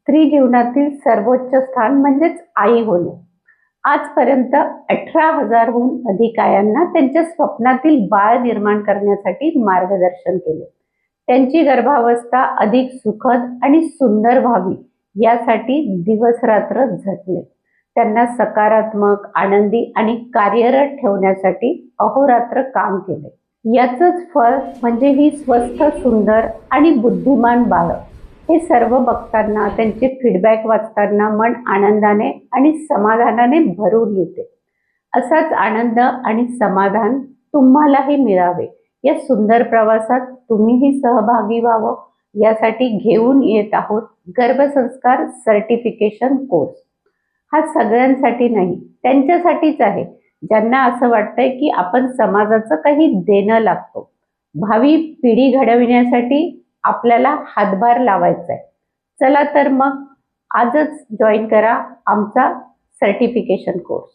स्त्री जीवनातील सर्वोच्च स्थान म्हणजेच आई होणे. आजपर्यंत 18,000हून अधिक आयांना त्यांच्या स्वप्नातील बाळ निर्माण करण्यासाठी मार्गदर्शन केले. त्यांची गर्भावस्था अधिक सुखद आणि सुंदर व्हावी यासाठी दिवसरात्र झटले. त्यांना सकारात्मक, आनंदी आणि कार्यरत ठेवण्यासाठी अहोरात्र काम केले. याचंच फळ म्हणजे ही स्वस्थ, सुंदर आणि बुद्धिमान बाळ. हे सर्व बघताना, त्यांचे फीडबॅक वाचताना मन आनंदाने आणि समाधानाने भरून येते. असाच आनंद आणि समाधान तुम्हालाही मिळावे या सुंदर प्रवासात तुम्हीही सहभागी व्हावं यासाठी घेऊन येत आहोत गर्भसंस्कार सर्टिफिकेशन कोर्स. हा सगळ्यांसाठी नाही, त्यांच्यासाठीच आहे ज्यांना असं वाटतंय की आपण समाजाचं काही देणं लागतो. भावी पिढी घडविण्यासाठी आपल्याला हातभार लावायचा आहे. चला तर मग आजच जॉईन करा आमचा सर्टिफिकेशन कोर्स.